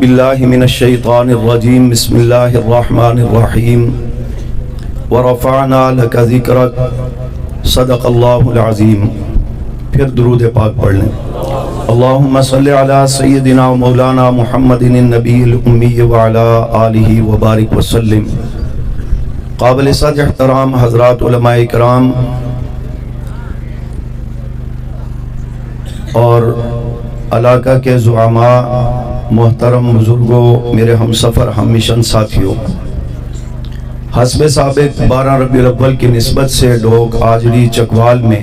باللہ من الشیطان الرجیم بسم اللہ الرحمن الرحیم ورفعنا لک ذکرک صدق اللہ العظیم۔ پھر درود پاک پڑھ لیں۔ اللہم صلی علی سیدنا و مولانا محمد النبی الامی وعلی آلہ وبارک وسلم۔ قابل صد احترام حضرات علماء کرام اور علاقہ کے زعماء، محترم بزرگوں، میرے ہم سفر ہم مشن ساتھیوں، حسب سابق 12 ربیع الاول کی نسبت سے ڈوک آجڑی چکوال میں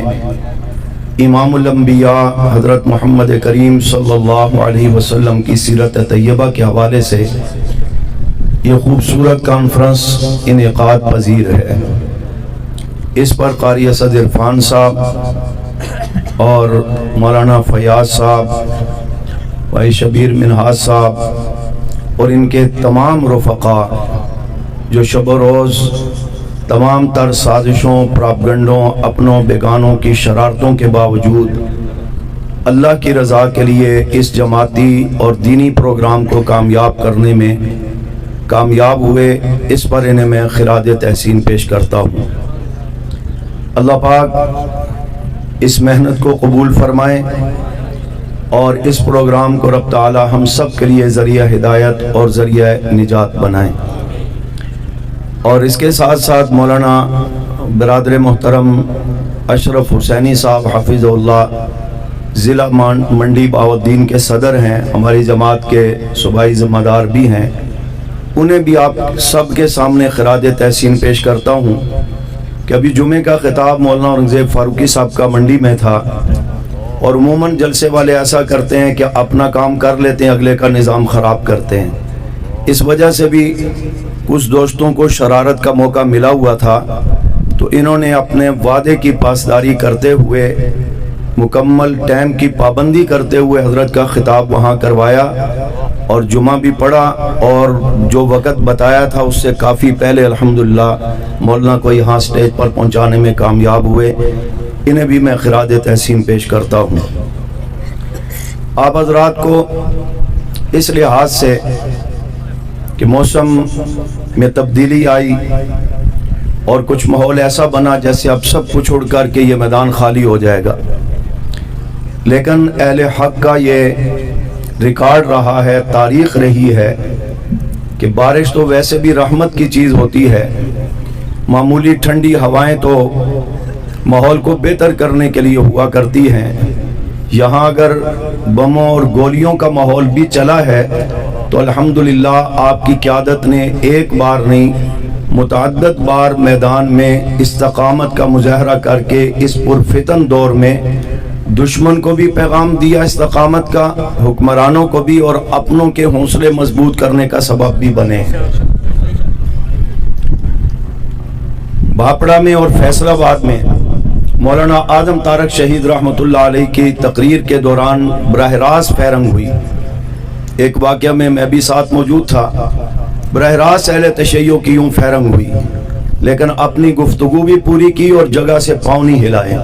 امام الانبیاء حضرت محمد کریم صلی اللہ علیہ وسلم کی سیرت طیبہ کے حوالے سے یہ خوبصورت کانفرنس انعقاد پذیر ہے۔ اس پر قاری اسد عرفان صاحب اور مولانا فیاض صاحب، بھائی شبیر منہاج صاحب اور ان کے تمام رفقا جو شب و روز تمام تر سازشوں، پراپگنڈوں، اپنوں بیگانوں کی شرارتوں کے باوجود اللہ کی رضا کے لیے اس جماعتی اور دینی پروگرام کو کامیاب کرنے میں کامیاب ہوئے، اس پر انہیں میں خراج تحسین پیش کرتا ہوں۔ اللہ پاک اس محنت کو قبول فرمائے اور اس پروگرام کو رب تعالی ہم سب کے لیے ذریعہ ہدایت اور ذریعہ نجات بنائیں۔ اور اس کے ساتھ ساتھ مولانا برادر محترم اشرف حسینی صاحب حفظ اللہ ضلع منڈی بہاؤالدین کے صدر ہیں، ہماری جماعت کے صوبائی ذمہ دار بھی ہیں، انہیں بھی آپ سب کے سامنے خراج تحسین پیش کرتا ہوں کہ ابھی جمعے کا خطاب مولانا اورنگزیب فاروقی صاحب کا منڈی میں تھا، اور عموماً جلسے والے ایسا کرتے ہیں کہ اپنا کام کر لیتے ہیں، اگلے کا نظام خراب کرتے ہیں۔ اس وجہ سے بھی کچھ دوستوں کو شرارت کا موقع ملا ہوا تھا، تو انہوں نے اپنے وعدے کی پاسداری کرتے ہوئے، مکمل ٹائم کی پابندی کرتے ہوئے حضرت کا خطاب وہاں کروایا اور جمعہ بھی پڑھا، اور جو وقت بتایا تھا اس سے کافی پہلے الحمدللہ مولانا کو یہاں سٹیج پر پہنچانے میں کامیاب ہوئے۔ انہیں بھی میں خراج تحسین پیش کرتا ہوں۔ آپ حضرات کو اس لحاظ سے کہ موسم میں تبدیلی آئی اور کچھ ماحول ایسا بنا جیسے اب سب کچھ اڑ کر کے یہ میدان خالی ہو جائے گا، لیکن اہل حق کا یہ ریکارڈ رہا ہے، تاریخ رہی ہے کہ بارش تو ویسے بھی رحمت کی چیز ہوتی ہے، معمولی ٹھنڈی ہوائیں تو ماحول کو بہتر کرنے کے لیے ہوا کرتی ہیں۔ یہاں اگر بموں اور گولیوں کا ماحول بھی چلا ہے تو الحمدللہ آپ کی قیادت نے ایک بار نہیں متعدد بار میدان میں استقامت کا مظاہرہ کر کے اس پرفتن دور میں دشمن کو بھی پیغام دیا استقامت کا، حکمرانوں کو بھی، اور اپنوں کے حوصلے مضبوط کرنے کا سبب بھی بنے۔ بھاپڑا میں اور فیصل آباد میں مولانا آدم طارق شہید رحمۃ اللہ علیہ کی تقریر کے دوران براہ راست فائرنگ ہوئی۔ ایک واقعہ میں بھی ساتھ موجود تھا، براہ راست اہل تشیع کی یوں فائرنگ ہوئی، لیکن اپنی گفتگو بھی پوری کی اور جگہ سے پاؤں نہیں ہلائے۔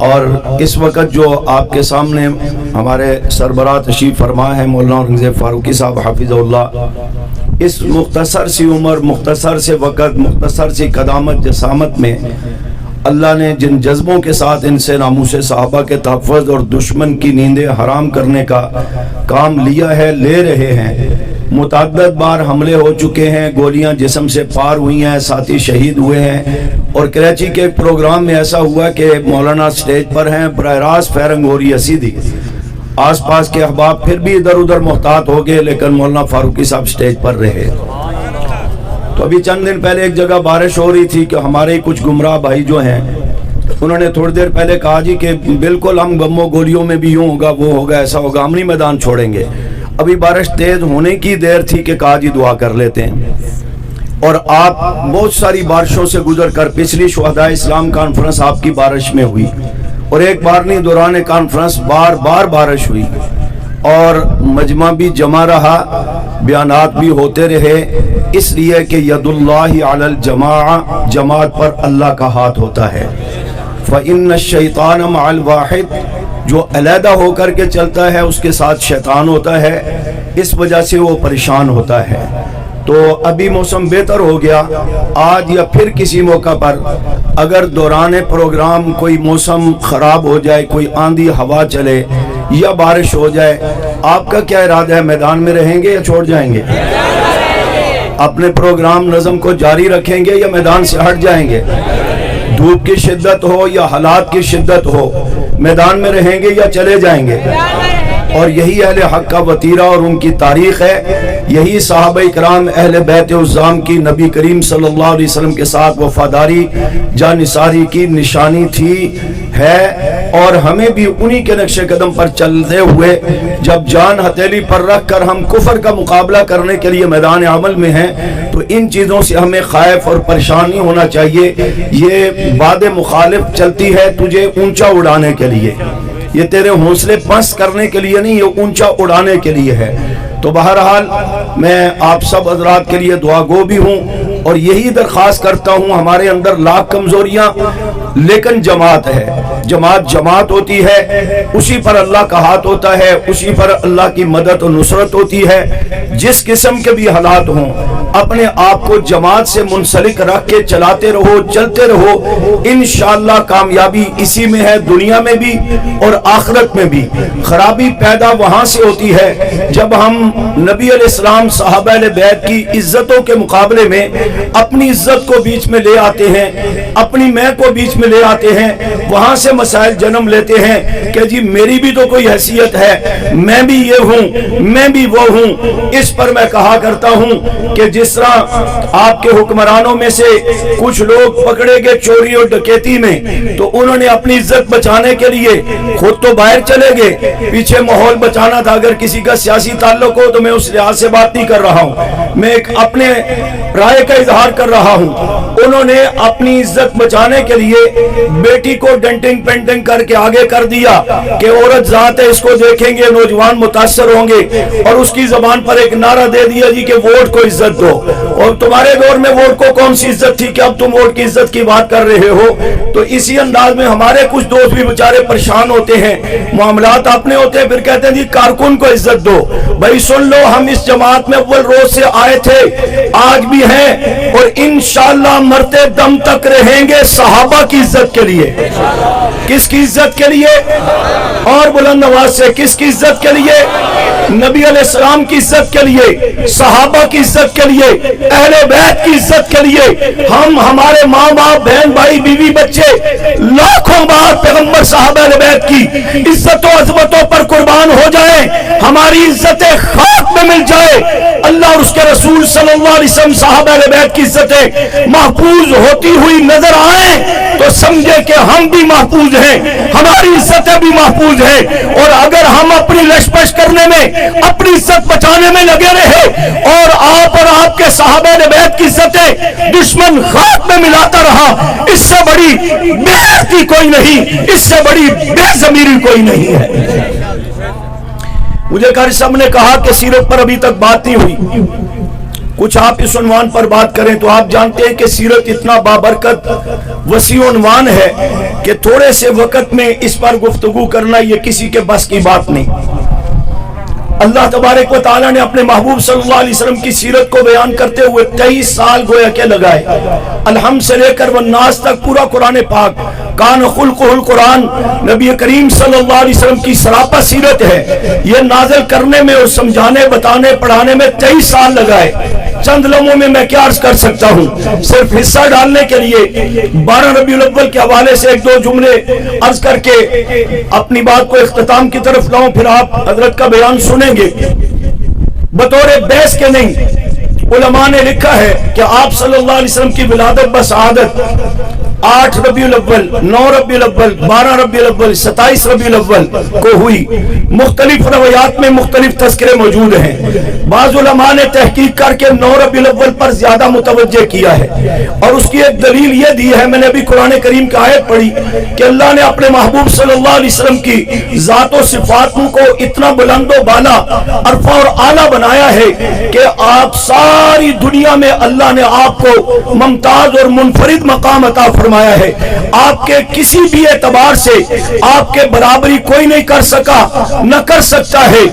اور اس وقت جو آپ کے سامنے ہمارے سربراہ تشریف فرما ہے مولانا اورنگزیب فاروقی صاحب حفظ اللہ، اس مختصر سی عمر، مختصر سے وقت، مختصر سی قدامت جسامت میں اللہ نے جن جذبوں کے ساتھ ان سے ناموس صحابہ کے تحفظ اور دشمن کی نیندیں حرام کرنے کا کام لیا ہے، لے رہے ہیں، متعدد بار حملے ہو چکے ہیں، گولیاں جسم سے پار ہوئی ہیں، ساتھی شہید ہوئے ہیں، اور کراچی کے ایک پروگرام میں ایسا ہوا کہ مولانا سٹیج پر ہیں، براہ راست فائرنگ ہو رہی ہے سیدھی، آس پاس کے احباب پھر بھی ادھر ادھر محتاط ہو گئے، لیکن مولانا فاروقی صاحب سٹیج پر رہے۔ تو ابھی چند دن پہلے ایک جگہ بارش ہو رہی تھی کہ ہمارے کچھ گمراہ بھائی جو ہیں انہوں نے تھوڑی دیر پہلے کہا جی کہ بالکل ہم بموں گولیوں میں بھی یوں ہوگا، وہ ہوگا، ایسا ہوگا، ہم نہیں میدان چھوڑیں گے۔ ابھی بارش تیز ہونے کی دیر تھی کہ کہا جی دعا کر لیتے ہیں، اور آپ بہت ساری بارشوں سے گزر کر پچھلی شہداء اسلام کانفرنس آپ کی بارش میں ہوئی، اور ایک بار نہیں دوران کانفرنس بار بار بارش ہوئی، اور مجمع بھی جمع رہا، بیانات بھی ہوتے رہے، اس لیے کہ ید اللہ علی الجماع، جماعت پر اللہ کا ہاتھ ہوتا ہے۔ فإن الشیطان مع الواحد جو علیحدہ ہو کر کے چلتا ہے اس کے ساتھ شیطان ہوتا ہے، اس وجہ سے وہ پریشان ہوتا ہے۔ تو ابھی موسم بہتر ہو گیا، آج یا پھر کسی موقع پر اگر دوران پروگرام کوئی موسم خراب ہو جائے، کوئی آندھی ہوا چلے یا بارش ہو جائے، آپ کا کیا ارادہ ہے؟ میدان میں رہیں گے یا چھوڑ جائیں گے؟ اپنے پروگرام نظم کو جاری رکھیں گے یا میدان سے ہٹ جائیں گے؟ دھوپ کی شدت ہو یا حالات کی شدت ہو، میدان میں رہیں گے یا چلے جائیں گے؟ اور یہی اہل حق کا وطیرہ اور ان کی تاریخ ہے، یہی صحابہ اکرام اہل بیت عظام کی نبی کریم صلی اللہ علیہ وسلم کے ساتھ وفاداری جانثاری کی نشانی تھی، ہے، اور ہمیں بھی انہی کے نقش قدم پر چلتے ہوئے جب جان ہتھیلی پر رکھ کر ہم کفر کا مقابلہ کرنے کے لیے میدان عمل میں ہیں تو ان چیزوں سے ہمیں خائف اور پریشان نہیں ہونا چاہیے۔ یہ باد مخالف چلتی ہے تجھے اونچا اڑانے کے لیے، یہ تیرے حوصلے پست کرنے کے لیے نہیں، یہ اونچا اڑانے کے لیے ہے۔ تو بہرحال میں آپ سب حضرات کے لیے دعا گو بھی ہوں اور یہی درخواست کرتا ہوں، ہمارے اندر لاکھ کمزوریاں لیکن جماعت ہے، جماعت ہوتی ہے، اسی پر اللہ کا ہاتھ ہوتا ہے، اسی پر اللہ کی مدد و نصرت ہوتی ہے۔ جس قسم کے بھی حالات ہوں اپنے آپ کو جماعت سے منسلک رکھ کے چلاتے رہو، چلتے رہو، انشاءاللہ کامیابی اسی میں ہے، دنیا میں بھی اور آخرت میں بھی۔ خرابی پیدا وہاں سے ہوتی ہے جب ہم نبی علیہ السلام صحابہ اہل بیت کی عزتوں کے مقابلے میں اپنی عزت کو بیچ میں لے آتے ہیں، اپنی میں کو بیچ میں لے آتے ہیں، وہاں سے مسائل جنم لیتے ہیں کہ جی میری بھی تو کوئی حیثیت ہے، میں بھی یہ ہوں، میں بھی وہ ہوں۔ اس پر میں کہا کرتا ہوں کہ جس طرح آپ کے حکمرانوں میں سے کچھ لوگ پکڑے گئے چوری اور ڈکیتی میں تو انہوں نے اپنی عزت بچانے کے لیے خود تو باہر چلے گئے، پیچھے ماحول بچانا تھا۔ اگر کسی کا سیاسی تعلق ہو تو میں اس لحاظ سے بات نہیں کر رہا ہوں، میں ایک اپنے رائے کا اظہار کر رہا ہوں۔ انہوں نے اپنی عزت بچانے کے لیے بیٹی کو ڈنٹنگ پینٹنگ کر کے آگے کر دیا کہ عورت ذات ہے، اس کو دیکھیں گے نوجوان متاثر ہوں گے، اور اس کی زبان پر ایک نعرہ دے دیا جی کہ ووٹ کو عزت دو۔ اور تمہارے دور میں ووٹ کو کون سی عزت تھی کہ اب تم ووٹ کی عزت کی بات کر رہے ہو؟ تو اسی انداز میں ہمارے کچھ دوست بھی بیچارے پریشان ہوتے ہیں، معاملات اپنے ہوتے ہیں، پھر کہتے ہیں جی کارکن کو عزت دو۔ بھائی سن لو، ہم اس جماعت میں اول روز سے آئے تھے، آج بھی ہیں، اور انشاءاللہ مرتے دم تک رہیں گے صحابہ کی عزت کے لیے۔ کس کی عزت کے لیے؟ اور بلند آواز سے، کس کی عزت کے لیے؟ نبی علیہ السلام کی عزت کے لیے، صحابہ کی عزت کے لیے، اہل بیت کی عزت کے لیے۔ ہم ہمارے ماں باپ بہن بھائی بیوی بچے لاکھوں بار پیغمبر صحابہ اہل بیت کی عزت و عظمتوں پر قربان ہو جائیں، ہماری عزتیں خاک میں مل جائے، اللہ اور اس کے رسول صلی اللہ علیہ وسلم صحابہ اہل بیت کی عزتیں محفوظ ہوتی ہوئی نظر آئیں تو سمجھے کہ ہم بھی محفوظ ہیں، ہماری عزتیں بھی محفوظ ہیں۔ اور اگر ہم اپنی لشپش کرنے میں، اپنی عزت بچانے میں لگے رہے اور آپ کے صحابہ اہل بیت کی عزتیں دشمن خاک میں ملاتا رہا، اس سے بڑی بے عزتی کوئی نہیں، اس سے بڑی بے ضمیری کوئی نہیں ہے۔ مجھے قاری صاحب نے کہا کہ سیرت پر ابھی تک بات نہیں ہوئی، کچھ آپ اس عنوان پر بات کریں تو آپ جانتے ہیں کہ سیرت اتنا بابرکت وسیع عنوان ہے کہ تھوڑے سے وقت میں اس پر گفتگو کرنا یہ کسی کے بس کی بات نہیں۔ اللہ تبارک و تعالیٰ نے اپنے محبوب صلی اللہ علیہ وسلم کی سیرت کو بیان کرتے ہوئے 23 سال گویا کہ لگائے، الحمد سے لے کر والناس تک پورا قرآن پاک، کان خلقہ القرآن، نبی کریم صلی اللہ علیہ وسلم کی سراپا سیرت ہے، یہ نازل کرنے میں اور سمجھانے بتانے پڑھانے میں 23 سال لگائے۔ چند لمحوں میں کیا عرض کر سکتا ہوں، صرف حصہ ڈالنے کے لیے 12 ربیع الاول کے حوالے سے ایک دو جملے عرض کر کے اپنی بات کو اختتام کی طرف لاؤں، پھر آپ حضرت کا بیان سنیں گے۔ بطور بحث کے نہیں، علماء نے لکھا ہے کہ آپ صلی اللہ علیہ وسلم کی ولادت بسعادت 8 ربیع الاول، 9 ربیع الاول، 12 ربیع الاول، 27 ربیع الاول کو ہوئی۔ مختلف روایات میں مختلف تذکرے موجود ہیں، بعض علماء نے تحقیق کر کے 9 ربیع الاول پر زیادہ متوجہ کیا ہے، اور اس کی ایک دلیل یہ دی ہے، میں نے ابھی قرآن کریم کی آیت پڑھی کہ اللہ نے اپنے محبوب صلی اللہ علیہ وسلم کی ذات و صفاتوں کو اتنا بلند و بالا، عرفہ اور اعلیٰ بنایا ہے کہ آپ ساری دنیا میں اللہ نے آپ کو ممتاز اور منفرد مقام عطا فرمایا۔ فرمایا ہے آپ کے کسی بھی اعتبار سے آپ کے برابری کوئی نہیں کر سکا نہ کر سکتا ہے.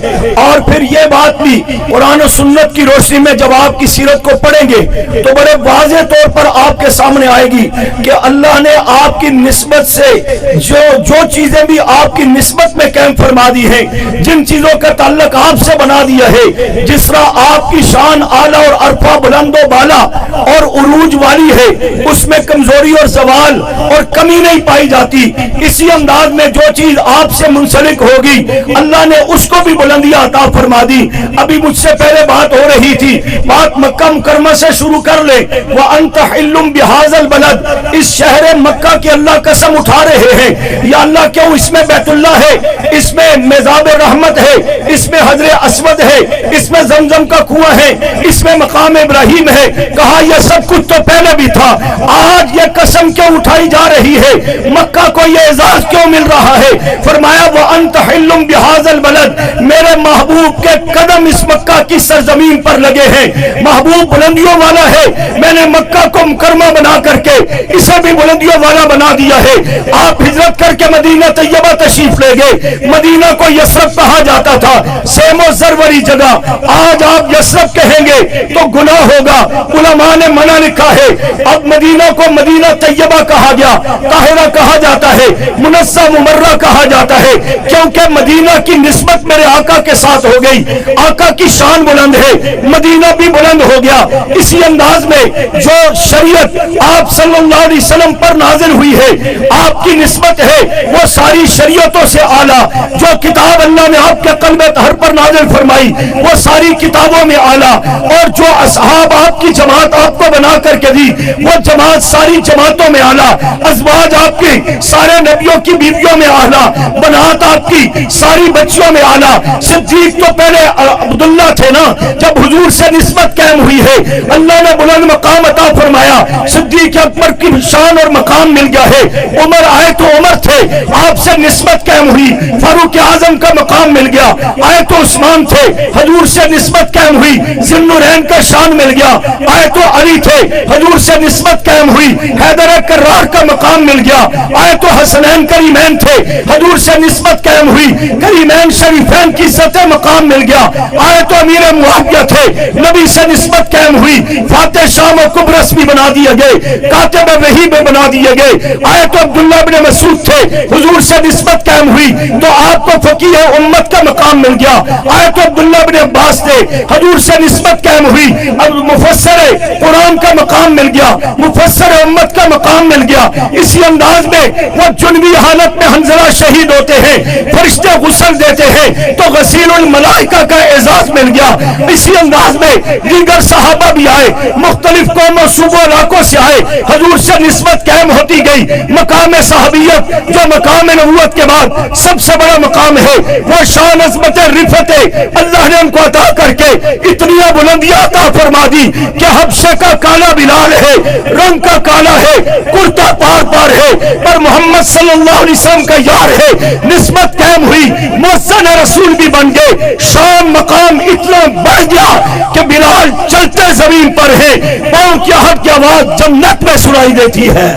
اور پھر یہ بات بھی قرآن و سنت کی روشنی میں جب آپ کی سیرت کو پڑھیں گے تو بڑے واضح طور پر آپ کے سامنے آئے گی کہ اللہ نے آپ کی نسبت سے جو چیزیں بھی آپ کی نسبت میں قائم فرما دی ہیں, جن چیزوں کا تعلق آپ سے بنا دیا ہے, جس طرح آپ کی شان اعلیٰ اور عرفہ بلند و بالا اور عروج والی ہے, اس میں کمزوری اور زوال اور کمی نہیں پائی جاتی. اسی انداز میں جو چیز آپ سے منسلک ہوگی اللہ نے اس کو بھی بلندیاں عطا فرما دی. ابھی مجھ سے پہلے بات ہو رہی تھی, بات مکہ مکرمہ سے شروع کر لے. وَأَنْتَ حِلٌّ بِهَذَا الْبَلَدِ, اس شہر مکہ کی اللہ قسم اٹھا رہے ہیں. یا اللہ کیوں اس میں بیت اللہ ہے, اس میں میزاب رحمت ہے, اس میں حجر اسود ہے, اس میں زمزم کا کنواں ہے, اس میں مقام ابراہیم ہے. کہا یہ سب کچھ تو پہلے بھی تھا, آج یہ قسم کیوں اٹھائی جا رہی ہے, مکہ کو یہ اعزاز کیوں مل رہا ہے؟ فرمایا وَأَنْتَ حِلٌّ بِهَذَا الْبَلَدِ, میرے محبوب کے قدم اس مکہ کی سرزمین پر لگے ہیں. محبوب بلندیوں والا ہے, میں نے مکہ کو مکرمہ بنا کر کے اسے بھی بلندیوں والا بنا دیا ہے. آپ ہجرت کر کے مدینہ طیبہ تشریف لے گئے, مدینہ کو یثرب کہا جاتا تھا, سیم و زر والی جگہ. آج آپ یثرب کہیں گے تو گناہ ہوگا, علماء نے منع لکھا ہے. اب مدینہ کو مدینہ طیبہ کہا گیا, قاہرہ کہا جاتا ہے, منسہ ممرہ کہا جاتا ہے, کیونکہ مدینہ کی نسبت میرے آقا کے ساتھ ہو گئی. آقا کی شان بلند ہے, مدینہ بھی بلند ہو گیا. اسی انداز میں جو شریعت آپ صلی اللہ علیہ وسلم پر نازل ہوئی ہے, آپ کی نسبت ہے وہ ساری شریعتوں سے اعلیٰ. جو کتاب اللہ نے آپ کے قلب طاہر پر نازل فرمائی وہ ساری کتابوں میں اعلیٰ, اور جو اصحاب آپ کی جماعت آپ کو بنا کر کے دی وہ جماعت ساری جماعتوں میں اعلیٰ. ازواج آپ کی سارے نبیوں کی بیویوں میں اعلیٰ, بنات آپ کی ساری بچیوں میں اعلیٰ. صدیق تو پہلے عبداللہ تھے نا, جب حضور سے نسبت قائم ہوئی ہے اللہ نے بلند مقام عطا فرمایا, صدیق اکبر کی شان اور مقام مل گیا ہے. عمر آئے تو عمر تھے, آپ سے نسبت قائم ہوئی, فاروق اعظم کا مقام مل گیا. آئے تو عثمان تھے, حضور سے نسبت قائم ہوئی, ذی النورین کا شان مل گیا. آئے تو علی تھے, حضور سے نسبت قائم ہوئی, حیدر کرار کا مقام مل گیا. آئے تو حسنین کریمین تھے, حضور سے نسبت قائم ہوئی, کریمین شریفین کی سطح مقام مل گیا. آئے تو امیر معاویہ تھے, نبی سے نسبت قائم ہوئی, فاتح شام و قبرص بھی بنا دیے گئے, کاتب وحی بھی بنا دیے گئے. آئے تو عبداللہ بن مسعود تھے, حضور سے نسبت قائم ہوئی تو آپ کو فقیہ امت کا مقام مل گیا. آئے تو عبداللہ بن عباس تھے, حضور سے نسبت قائم ہوئی, اب مفسر قرآن کا مقام مل گیا, مفسر امت کا مقام مل گیا. اسی انداز میں وہ جنبی حالت میں حنظلہ شہید ہوتے ہیں, فرشتے غسل دیتے ہیں تو غسیل الملائکہ کا اعزاز مل گیا. اسی انداز میں دیگر صحابہ بھی آئے, مختلف قوموں صوبوں علاقوں سے آئے, حضور سے نسبت قائم ہوتی گئی. مقام صحابیت جو مقام نبوت کے بعد سب سے بڑا مقام ہے, وہ شان عظمت رفعت اللہ نے ان کو عطا کر کے اتنی بلندیاں عطا فرما دی کہ حبشے کا کالا بلال ہے, رنگ کا کالا ہے, کرتا پار پار ہے, پر محمد صلی اللہ علیہ وسلم کا یار ہے. نسبت قائم ہوئی, مؤذن رسول بھی بن گئے, شان مقام اتنا بڑھ گیا کہ بلال چلتے زمین پر ہے, پاؤں کی ہٹ کی آواز جنت میں سنائی دیتی ہے.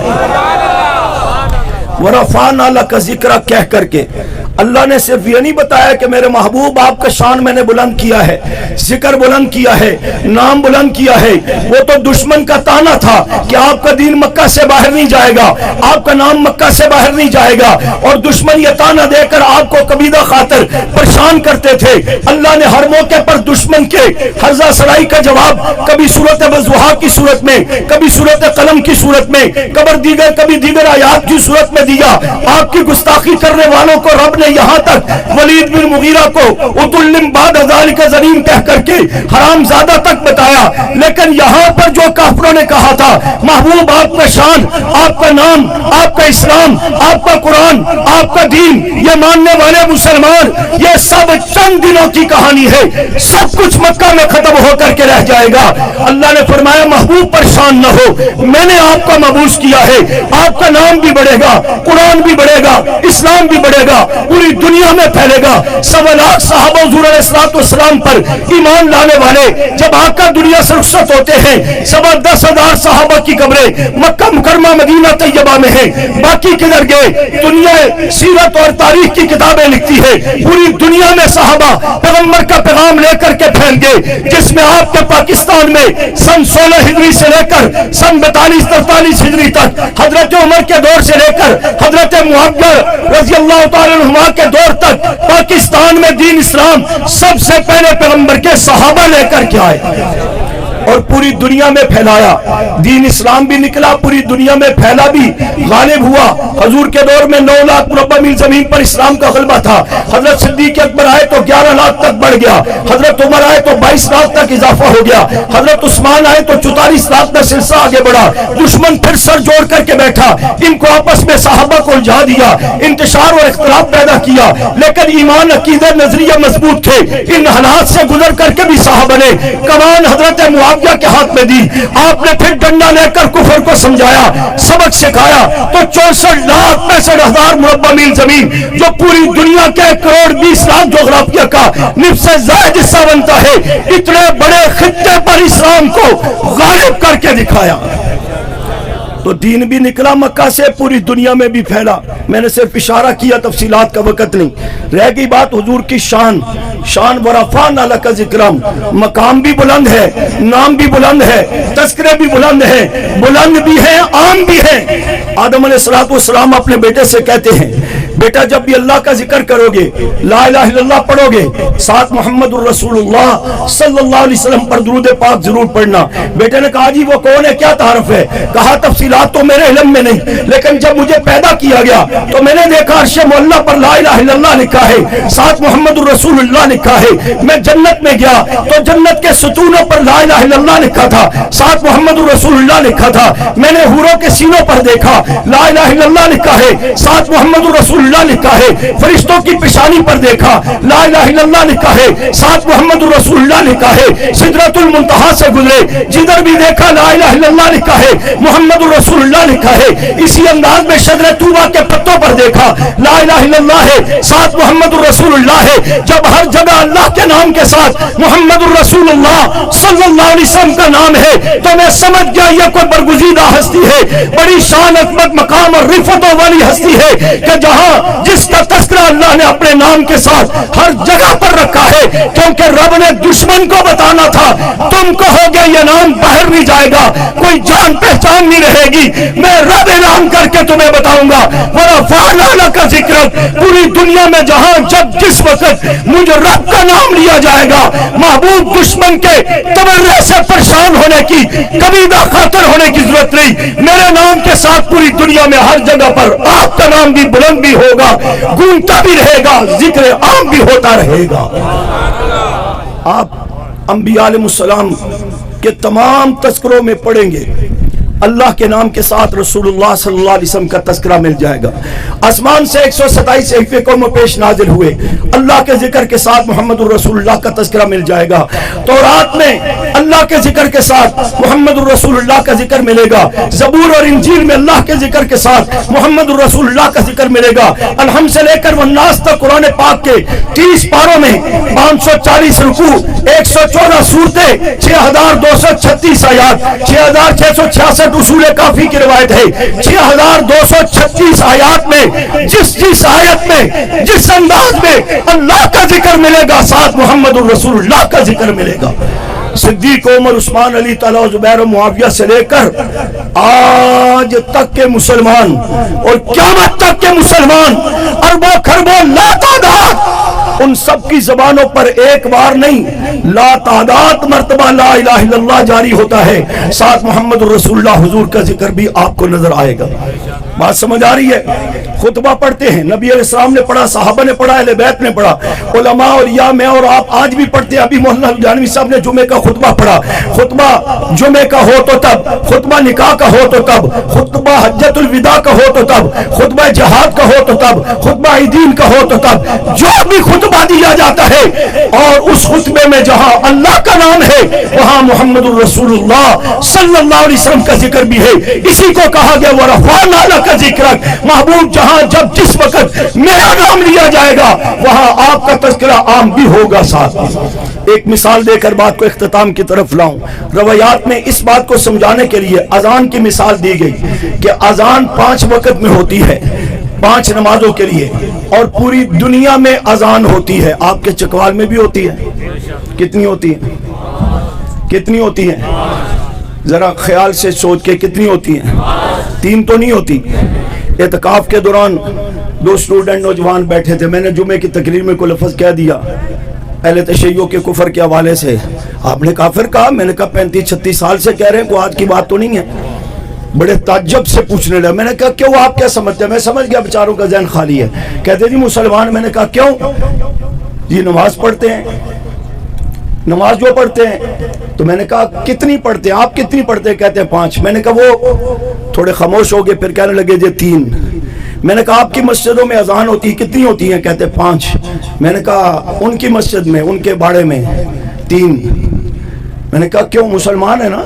وَرَفَعْنَا لَكَ ذِكْرَكَ کہہ کر کے اللہ نے صرف یہ نہیں بتایا کہ میرے محبوب آپ کا شان میں نے بلند کیا ہے, ذکر بلند کیا ہے, نام بلند کیا ہے. وہ تو دشمن کا تانا تھا کہ آپ کا دین مکہ سے باہر نہیں جائے گا, آپ کا نام مکہ سے باہر نہیں جائے گا, اور دشمن یہ تانا دے کر آپ کو کبیدہ خاطر پریشان کرتے تھے. اللہ نے ہر موقع پر دشمن کے حرزہ سرائی کا جواب کبھی صورت وضحا کی صورت میں, کبھی صورت قلم کی صورت میں, کبھی دیگر آیات کی صورت میں دیا. آپ کی گستاخی کرنے والوں کو رب نے یہاں تک ولید بن مغیرہ کو اتلم بعد ذالک ظلیم کہہ کر کے حرام زادہ تک بتایا. لیکن یہاں پر جو کافروں نے کہا تھا محبوب آپ کا شان, آپ کا نام, آپ کا اسلام, آپ کا قرآن, آپ کا دین, یہ ماننے والے مسلمان, یہ سب چند دنوں کی کہانی ہے, سب کچھ کچھ مکہ میں ختم ہو کر کے رہ جائے گا۔ اللہ نے فرمایا محبوب پریشان نہ ہو، میں نے آپ کا مبعوث کیا ہے، آپ کا نام بھی بڑھے گا، قرآن بھی بڑھے گا، اسلام بھی بڑھے گا، پوری دنیا میں پھیلے گا۔ 1.25 لاکھ صحابہ حضور علیہ السلام پر ایمان لانے والے جب آقا دنیا سے رخصت ہوتے ہیں، 10,000 صحابہ کی قبریں مکہ مکرمہ مدینہ طیبہ میں ہیں، باقی کدھر گئے؟ دنیا سیرت اور تاریخ کی کتابیں لکھتی ہے پوری دنیا میں صحابہ پیغمبر کا پیغام لے کر کے پھیل گئے، جس میں آپ کے پاکستان میں سن 16 ہجری سے لے کر سن 42-43 ہجری تک، حضرت عمر کے دور سے لے کر حضرت معاویہ رضی اللہ تعالی عنہ کے دور تک پاکستان میں دین اسلام سب سے پہلے پیغمبر کے صحابہ لے کر کے آئے اور پوری دنیا میں پھیلایا۔ دین اسلام بھی نکلا، پوری دنیا میں پھیلا بھی، غالب ہوا۔ حضور کے دور میں 9 لاکھ مربع میل زمین پر اسلام کا غلبہ تھا۔ حضرت صدیق اکبر آئے تو 11 لاکھ تک بڑھ گیا، حضرت عمر آئے تو 22 لاکھ تک اضافہ ہو گیا، حضرت عثمان آئے تو 44 لاکھ میں سلسلہ آگے بڑھا۔ دشمن پھر سر جوڑ کر کے بیٹھا، ان کو آپس میں صحابہ کو الجھا دیا، انتشار اور اختلاف پیدا کیا، لیکن ایمان عقیدہ نظریہ مضبوط تھے۔ ان حالات سے گزر کر کے بھی صحابہ نے کمان حضرت معاویہ کے ہاتھ میں دی، آپ نے پھر ڈنڈا لے کر کفر کو سمجھایا، سبق سکھایا، تو 64,65,000 مربع میل زمین جو پوری دنیا کے 1,20 لاکھ جغرافیہ کا نصف سے زائد حصہ بنتا ہے، اتنے بڑے خطے پر اسلام کو غالب کر کے دکھایا۔ تو دین بھی نکلا مکہ سے، پوری دنیا میں بھی پھیلا۔ میں نے صرف اشارہ کیا، تفصیلات کا وقت نہیں رہ گئی بات حضور کی شان ورفعنا لک ذکرم، مقام بھی بلند ہے، نام بھی بلند ہے، تذکرے بھی بلند ہیں، بلند بھی ہیں، عام بھی ہیں۔ آدم علیہ السلام اپنے بیٹے سے کہتے ہیں بیٹا جب بھی اللہ کا ذکر کرو گے، لا الہ الا اللہ پڑھو گے، ساتھ محمد الرسول اللہ صلی اللہ علیہ وسلم پر درود پاک ضرور پڑھنا۔ بیٹے نے کہا جی وہ کون ہے، کیا تعارف ہے؟ کہا تفصیلات تو میرے علم میں نہیں، لیکن جب مجھے پیدا کیا گیا تو میں نے دیکھا عرش معلیٰ پر لا الہ الا اللہ لکھا ہے، ساتھ محمد الرسول اللہ لکھا ہے۔ میں جنت میں گیا تو جنت کے ستونوں پر لا الہ الا اللہ لکھا تھا، ساتھ محمد الرسول اللہ لکھا تھا۔ میں نے حوروں کے سینوں پر دیکھا، لا الہ الا اللہ لکھا ہے، ساتھ محمد الرسول اللہ لکھا ہے۔ فرشتوں کی پیشانی پر دیکھا، لا الہ الا اللہ لکھا ہے، ساتھ محمد الرسول اللہ لکھا ہے۔ سدرۃ المنتہا سے گزرے، جدھر بھی دیکھا لا الہ الا اللہ لکھا ہے، محمد الرسول اللہ لکھا ہے۔ اسی انداز میں شجر طوبہ کے پتوں پر دیکھا، لا الہ الا اللہ ہے، ساتھ محمد الرسول اللہ ہے۔ جب ہر جگہ اللہ کے نام کے ساتھ محمد الرسول اللہ صلی اللہ علیہ وسلم کا نام ہے تو میں سمجھ گیا یہ کوئی برگزیدہ ہستی ہے، بڑی شان عظمت مقام اور رفتوں والی ہستی ہے کہ جہاں جس کا تذکرہ اللہ نے اپنے نام کے ساتھ ہر جگہ پر رکھا ہے، کیونکہ رب نے دشمن کو بتانا تھا تم کہو گے یہ نام باہر نہیں جائے گا، کوئی جان پہچان نہیں رہے گی، میں رب اعلان کر کے تمہیں بتاؤں گا۔ وَرَفَعْنَا لَكَ ذِكْرَكَ، پوری دنیا میں جہاں جب جس وقت مجھے رب کا نام لیا جائے گا، محبوب دشمن کے تبرے سے پریشان ہونے کی، کبھی خاطر ہونے کی ضرورت نہیں۔ میرے نام کے ساتھ پوری دنیا میں ہر جگہ پر آپ کا نام بھی بلند بھی ہوگا، گونجتا بھی رہے گا، ذکر عام بھی ہوتا رہے گا۔ آپ انبیاء علیہ السلام کے تمام تذکروں میں پڑھیں گے، اللہ کے نام کے ساتھ رسول اللہ صلی اللہ علیہ وسلم کا تذکرہ مل جائے گا۔ آسمان سے 127 صحیفے قوم و پیش نازل ہوئے، اللہ کے ذکر کے ساتھ محمد الرسول اللہ کا تذکرہ مل جائے گا۔ تورات میں اللہ کے ذکر کے ساتھ محمد الرسول اللہ کا ذکر ملے گا۔ زبور اور انجیل میں اللہ کے ذکر کے ساتھ محمد الرسول اللہ کا ذکر ملے گا۔ الحمد سے لے کر والناس تک قرآن پاک کے 30 پاروں میں 540 رکوع، 114 صورتیں، 6236 آیات، 6666 اصول کافی کی روایت ہے۔ 6236 آیات میں جس آیت میں جس انداز میں اللہ کا ذکر ملے گا، ساتھ محمد الرسول اللہ کا ذکر ملے گا۔ صدیق عمر عثمان علی طلحہ زبیر و معاویہ سے لے کر آج تک کے مسلمان اور قیامت تک کے مسلمان اربوں خربوں لا تعداد، ان سب کی زبانوں پر ایک بار نہیں لا تعداد مرتبہ لا الہ الا اللہ جاری ہوتا ہے، ساتھ محمد الرسول اللہ حضور کا ذکر بھی آپ کو نظر آئے گا۔ بات سمجھ آ رہی ہے؟ خطبہ پڑھتے ہیں، نبی علیہ السلام نے پڑھا، صحابہ نے پڑھا، اہل بیت نے پڑھا، علماء اور یا میں اور آپ آج بھی پڑھتے ہیں۔ ابھی مولانا جانوی صاحب نے جمعے کا خطبہ پڑھا۔ خطبہ جمعے کا ہو تو تب، خطبہ نکاح کا ہو تو تب، خطبہ حجت الوداع کا ہو تو تب، خطبہ جہاد کا ہو تو تب، خطبہ عیدین کا ہو تو تب، جو بھی خطبہ دیا جاتا ہے اور اس خطبے میں جہاں اللہ کا نام ہے وہاں محمد الرسول اللہ صلی اللہ علیہ وسلم کا ذکر بھی ہے۔ اسی کو کہا گیا وَرَفَعْنَا لَكَ ذِكْرَكَ، محبوب جہاں جب جس وقت میرا نام لیا جائے گا وہاں آپ کا تذکرہ عام بھی ہوگا ساتھ۔ ایک مثال دے کر بات کو اختتام کی طرف لاؤں۔ روایات میں اس بات کو سمجھانے کے لیے اذان کی مثال دی گئی کہ اذان 5 وقت میں ہوتی ہے، 5 نمازوں کے لیے، اور پوری دنیا میں اذان ہوتی ہے۔ آپ کے چکوال میں بھی ہوتی ہے؟ کتنی ہوتی ہے؟ کتنی ہوتی ہے؟ ذرا خیال سے سوچ کے کتنی ہوتی ہیں؟ 3 تو نہیں ہوتی۔ اعتکاف کے دوران 2 اسٹوڈنٹ نوجوان بیٹھے تھے، میں نے جمعے کی تقریر میں کوئی لفظ کہہ دیا اہل تشیع کے کفر کے حوالے سے، آپ نے کافر کہا، میں نے کہا 35-36 سال سے کہہ رہے ہیں، کوئی آج کی بات تو نہیں ہے۔ بڑے تعجب سے پوچھنے لگا، میں نے کہا کیوں، آپ کیا سمجھتے ہیں؟ میں سمجھ گیا بیچاروں کا ذہن خالی ہے۔ کہتے جی مسلمان۔ میں نے کہا کیوں؟ جی نماز پڑھتے ہیں، نماز جو پڑھتے ہیں۔ تو میں نے کہا کتنی پڑھتے ہیں آپ، کتنی پڑھتے ہیں؟ کہتے ہیں 5۔ میں نے کہا وہ تھوڑے خاموش ہو گئے، پھر کہنے لگے جی 3۔ میں نے کہا آپ کی مسجدوں میں اذان ہوتی ہے، کتنی ہوتی ہیں؟ کہتے ہیں 5۔ میں نے کہا ان کی مسجد میں، ان کے باڑے میں 3۔ میں نے کہا کیوں، مسلمان ہے نا؟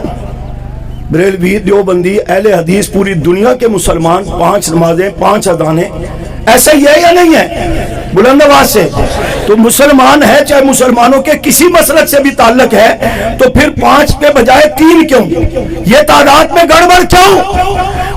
بریلوی، دیوبندی، اہل حدیث، پوری دنیا کے مسلمان 5 نمازیں، 5 اذانیں، ایسا ہی ہے یا نہیں ہے؟ بلند آواز سے۔ تو مسلمان ہے، چاہے مسلمانوں کے کسی مسلک سے بھی تعلق ہے، تو پھر 5 کے بجائے 3 کیوں؟ یہ تعداد میں گڑبڑ کیوں؟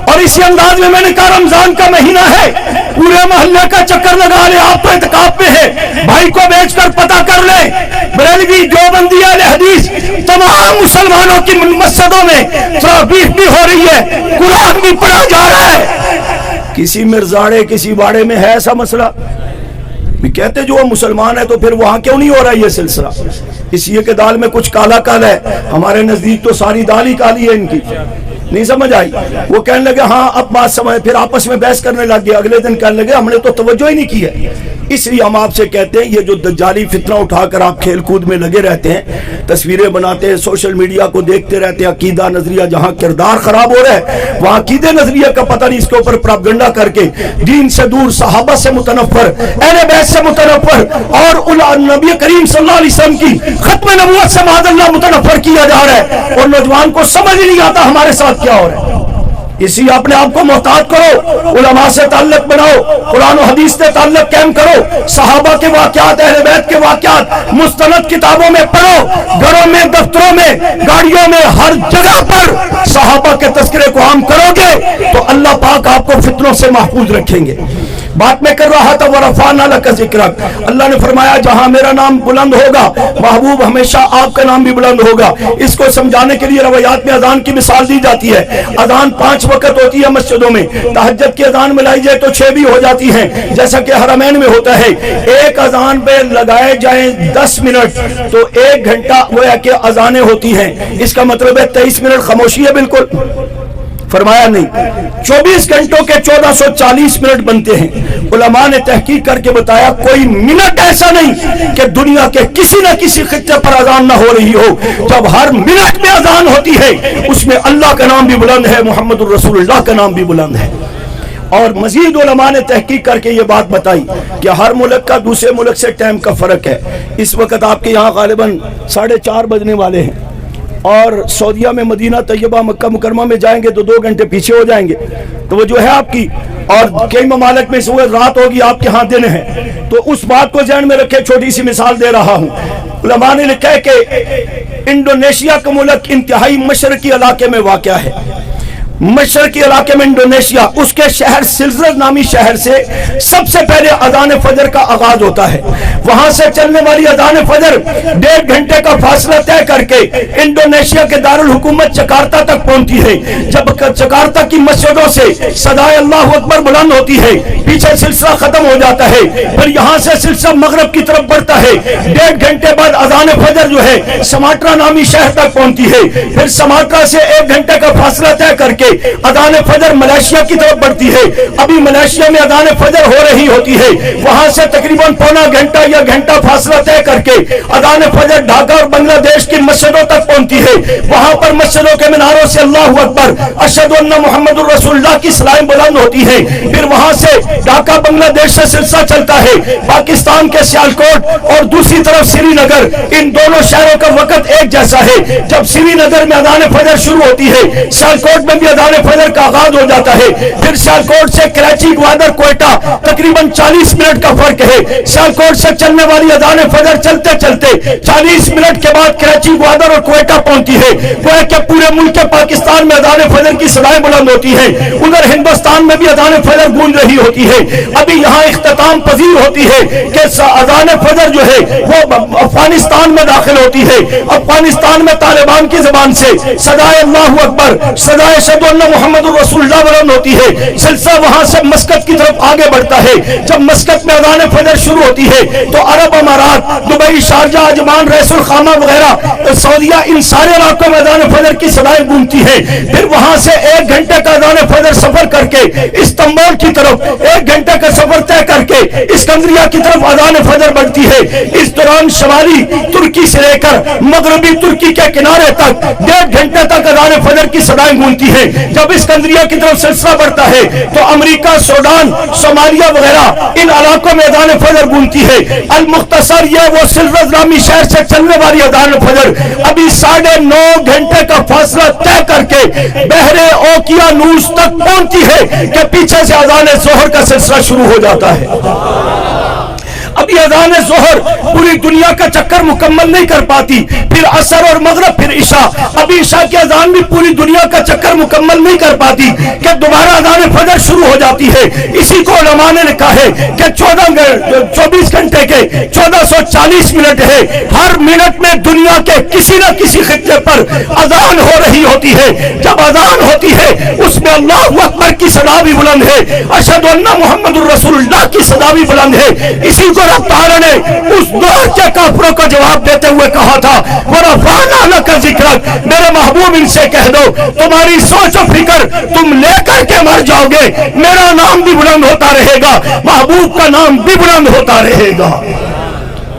اور اسی انداز میں نے کہا رمضان کا مہینہ ہے، پورے محلے کا چکر لگا لے، آپ تو اعتکاف میں ہے، بھائی کو بیچ کر پتہ کر لے، بریلوی، دیوبندی، اہل حدیث تمام مسلمانوں کی مسجدوں میں تراویح بھی ہو رہی ہے، قرآن بھی پڑھا جا رہا ہے۔ کسی مرزاڑے، کسی باڑے میں ہے ایسا مسئلہ؟ کہتے جو وہ مسلمان ہے تو پھر وہاں کیوں نہیں ہو رہا یہ سلسلہ؟ اس لیے کہ دال میں کچھ کالا کالا ہے۔ ہمارے نزدیک تو ساری دال ہی کالی ہے ان کی۔ نہیں سمجھ آئی؟ وہ کہنے لگے ہاں اب بات سمجھ، پھر آپس میں بحث کرنے لگ گیا۔ اگلے دن کہنے لگے ہم نے تو توجہ ہی نہیں کی ہے۔ اس لیے ہم آپ سے کہتے ہیں یہ جو دجالی فتنہ اٹھا کر آپ کھیل کود میں لگے رہتے ہیں، تصویریں بناتے ہیں، سوشل میڈیا کو دیکھتے رہتے ہیں، عقیدہ نظریہ جہاں کردار خراب ہو رہا ہے وہاں عقیدے نظریہ کا پتہ نہیں، اس کے اوپر پراپگنڈا کر کے دین سے دور، صحابہ سے متنفر، اہل بیت سے متنفر، اور نبی کریم صلی اللہ علیہ وسلم کی ختم نبوت سے معاذ اللہ متنفر کیا جا رہا ہے، اور نوجوان کو سمجھ نہیں آتا ہمارے ساتھ کیا ہو رہا ہے۔ اسی اپنے آپ کو محتاط کرو، علماء سے تعلق بناؤ، قرآن و حدیث سے تعلق قائم کرو، صحابہ کے واقعات، اہل بیت کے واقعات مستند کتابوں میں پڑھو، گھروں میں، دفتروں میں، گاڑیوں میں، ہر جگہ پر صحابہ کے تذکرے کو عام کرو گے تو اللہ پاک آپ کو فتنوں سے محفوظ رکھیں گے۔ بات میں کر رہا تھا وَرَفَعْنَا لَكَ ذِكْرَكَ، اللہ نے فرمایا جہاں میرا نام بلند ہوگا محبوب ہمیشہ آپ کا نام بھی بلند ہوگا۔ اس کو سمجھانے کے لیے روایات میں اذان کی مثال دی جاتی ہے۔ اذان 5 وقت ہوتی ہے مسجدوں میں، تہجد کی اذان ملائی جائے تو 6 بھی ہو جاتی ہیں جیسا کہ حرمین میں ہوتا ہے۔ ایک اذان پہ لگائے جائیں 10 منٹ تو 1 گھنٹہ گویا کہ اذانیں ہوتی ہیں، اس کا مطلب ہے 23 منٹ خاموشی ہے بالکل؟ فرمایا نہیں، 24 گھنٹوں کے 1440 منٹ بنتے ہیں۔ علماء نے تحقیق کر کے بتایا کوئی منٹ ایسا نہیں کہ دنیا کے کسی نہ کسی خطے پر اذان نہ ہو رہی ہو، جب ہر منٹ میں اذان ہوتی ہے اس میں اللہ کا نام بھی بلند ہے، محمد الرسول اللہ کا نام بھی بلند ہے۔ اور مزید علماء نے تحقیق کر کے یہ بات بتائی کہ ہر ملک کا دوسرے ملک سے ٹائم کا فرق ہے۔ اس وقت آپ کے یہاں غالباً 4:30 بجنے والے ہیں، اور سعودیہ میں مدینہ طیبہ مکہ مکرمہ میں جائیں گے تو 2 گھنٹے پیچھے ہو جائیں گے، تو وہ جو ہے آپ کی، اور کئی ممالک میں صبح رات ہوگی، آپ کے ہاں دن ہے، تو اس بات کو ذہن میں رکھے۔ چھوٹی سی مثال دے رہا ہوں، علماء نے لکھا ہے کہ انڈونیشیا کا ملک انتہائی مشرقی علاقے میں واقع ہے، مشرقی علاقے میں انڈونیشیا، اس کے شہر سلزر نامی شہر سے سب سے پہلے اذان فجر کا آغاز ہوتا ہے۔ وہاں سے چلنے والی اذان فجر 1.5 گھنٹے کا فاصلہ طے کر کے انڈونیشیا کے دارالحکومت جکارتا تک پہنچتی ہے۔ جب جکارتا کی مسجدوں سے صدائے اللہ اکبر بلند ہوتی ہے، پیچھے سلسلہ ختم ہو جاتا ہے، پھر یہاں سے سلسلہ مغرب کی طرف بڑھتا ہے۔ 1.5 گھنٹے بعد اذان فجر جو ہے سماٹرا نامی شہر تک پہنچتی ہے، پھر سماٹرا سے 1 گھنٹے کا فاصلہ طے کر کے کے اذان فجر ملائیشیا کی طرف بڑھتی ہے. ابھی ملائیشیا میں اذان فجر ہو رہی ہوتی ہے, وہاں سے تقریباً پونا گھنٹہ یا گھنٹہ فاصلہ طے کر کے اذان فجر ڈھاکہ اور بنگلہ دیش کی مسجدوں تک پہنچتی ہے. وہاں پر مسجدوں کے میناروں سے اللہ اکبر اشہد ان محمد الرسول اللہ کی صلائیں بلند ہوتی ہے. پھر وہاں سے ڈھاکہ بنگلہ دیش سے سلسلہ چلتا ہے پاکستان کے سیالکوٹ اور دوسری طرف سری نگر. ان دونوں شہروں کا وقت ایک جیسا ہے. جب سری نگر میں اذان فجر شروع ہوتی ہے, سیالکوٹ میں بھی اذان فجر کا آغاز ہو جاتا ہے. پھر سیالکوٹ سے کراچی, گوادر, کوئٹہ تقریباً 40 منٹ کا فرق ہے. سیالکوٹ سے چلنے والی اذان فجر چلتے چلتے 40 منٹ کے بعد کراچی, گوادر اور کوئٹہ پہنچتی ہے. گویا کہ پورے ملک پاکستان میں اذان فجر کی صدائیں بلند ہوتی ہیں. ادھر ہندوستان میں بھی اذان فجر گونج رہی ہوتی ہے. ابھی یہاں اختتام پذیر ہوتی ہے کہ اذان فجر جو ہے وہ افغانستان میں داخل ہوتی ہے. افغانستان میں طالبان کی زبان سے صدائے اللہ اکبر, صدائے اشہد ان محمد الرسول اللہ بلند ہوتی ہے. سلسلہ وہاں سے مسقط کی طرف آگے بڑھتا ہے. جب مسقط میں اذان فجر شروع ہوتی ہے تو عرب امارات, دبئی, شارجہ, عجمان, ریس الخامہ وغیرہ, سعودیہ, ان سارے علاقوں میں اذان فجر کی صدائیں گونجتی ہیں. پھر وہاں سے 1 گھنٹے کا اذان فجر سفر کر کے استنبول کی طرف 1 گھنٹے کا سفر طے کر کے اسکندریہ کی طرف اذان فجر بڑھتی ہے. اس دوران شمالی ترکی سے لے کر مغربی ترکی کے کنارے تک 1.5 گھنٹے تک اذان فجر کی صدائیں گونجتی ہیں. جب اسکندریہ کی طرف سلسلہ بڑھتا ہے تو امریکہ, سوڈان, صومالیہ وغیرہ ان علاقوں میں اذان فجر گونجتی ہے. المختصر یہ وہ سلوز نامی شہر سے چلنے والی اذان فجر ابھی 9.5 گھنٹے کا فاصلہ طے کر کے بحر اوقیانوس تک پہنچتی ہے کہ پیچھے سے اذان ظہر کا سلسلہ شروع ہو جاتا ہے. ابھی اذان ظہر پوری دنیا کا چکر مکمل نہیں کر پاتی. پھر عصر اور مغرب, پھر عشاء. ابھی عشاء کی اذان بھی پوری دنیا کا چکر مکمل نہیں کر پاتی کہ دوبارہ اذان فجر شروع ہو جاتی ہے. اسی کو علماء نے لکھا ہے کہ 24 گھنٹے کے 1440 منٹ ہے. ہر منٹ میں دنیا کے کسی نہ کسی خطے پر اذان ہو رہی ہوتی ہے. جب اذان ہوتی ہے اس میں اللہ اکبر کی صدا بھی بلند ہے, اشہد ان محمد الرسول اللہ کی صدا بھی بلند ہے. اسی کو رب تعالی نے اس دور کے کافروں کو جواب دیتے ہوئے کہا تھا, وَرَفَعْنَا لَكَ ذِكْرَكَ, میرے محبوب ان سے کہہ دو تمہاری سوچ و فکر تم لے کر کے مر جاؤ گے, میرا نام بھی بلند ہوتا رہے گا, محبوب کا نام بھی بلند ہوتا رہے گا.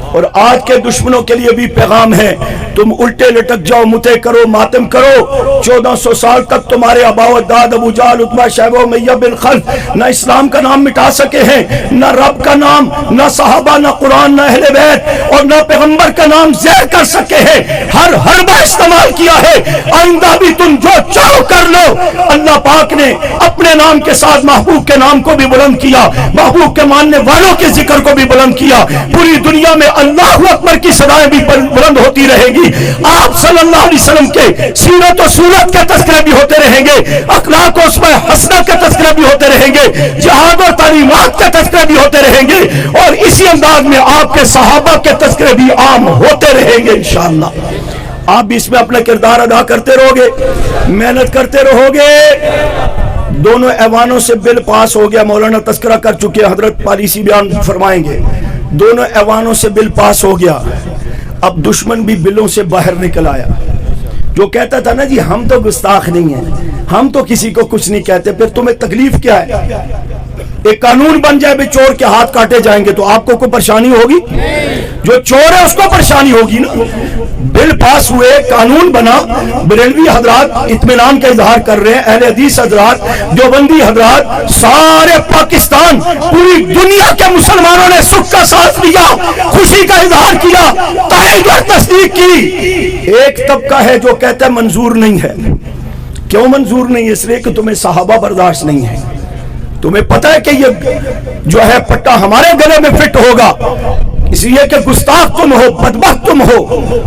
اور آج کے دشمنوں کے لیے بھی پیغام ہے, تم الٹے لٹک جاؤ, متے کرو, ماتم کرو. 1400 سال تک تمہارے آبا و اجداد ابو جہل, عتبہ, شیبہ, امیہ بن خلف نہ اسلام کا نام مٹا سکے ہیں, نہ رب کا نام, نہ صحابہ, نہ قرآن, نہ اہل بیت اور نہ پیغمبر کا نام زیر کر سکے ہیں. ہر حربہ استعمال کیا ہے. آئندہ بھی تم جو چاہو کر لو. اللہ پاک نے اپنے نام کے ساتھ محبوب کے نام کو بھی بلند کیا, محبوب کے ماننے والوں کے ذکر کو بھی بلند کیا. پوری دنیا میں اللہ اکبر کی صدائیں بھی بلند ہوتی رہے گی. آپ صلی اللہ علیہ وسلم کے سیرت و سورت کے تذکرے بھی ہوتے رہیں گے, اخلاق و اسماء حسنہ کے تذکرے بھی ہوتے رہیں گے, جہاد اور تعلیمات کے تذکرے بھی ہوتے رہیں گے, اور اسی انداز میں آپ کے صحابہ کے تذکرے بھی عام ہوتے رہیں گے انشاءاللہ. آپ بھی اس میں اپنا کردار ادا کرتے رہو گے, محنت کرتے رہو گے. دونوں ایوانوں سے بل پاس ہو گیا, مولانا تذکرہ کر چکے, حضرت پالیسی بیان فرمائیں گے. دونوں ایوانوں سے بل پاس ہو گیا. اب دشمن بھی بلوں سے باہر نکل آیا. جو کہتا تھا نا جی ہم تو گستاخ نہیں ہیں, ہم تو کسی کو کچھ نہیں کہتے, پھر تمہیں تکلیف کیا ہے؟ ایک قانون بن جائے بھی چور کے ہاتھ کاٹے جائیں گے تو آپ کو کوئی پریشانی ہوگی؟ جو چور ہے اس کو پریشانی ہوگی نا. بل پاس ہوئے, قانون بنا, بریلوی حضرات اطمینان کا اظہار کر رہے ہیں, اہل حدیث حضرات, دیوبندی حضرات, سارے پاکستان, پوری دنیا کے مسلمانوں نے سکھ کا ساتھ لیا, خوشی کا اظہار کیا, تائید اور تصدیق کی. ایک طبقہ ہے جو کہتا ہے منظور نہیں ہے. کیوں منظور نہیں؟ اس لیے کہ تمہیں صحابہ برداشت نہیں ہے. تمہیں پتہ ہے کہ یہ جو ہے پٹا ہمارے گلے میں فٹ ہوگا, اس لیے کہ گستاخ تم ہو, بدبخت تم ہو.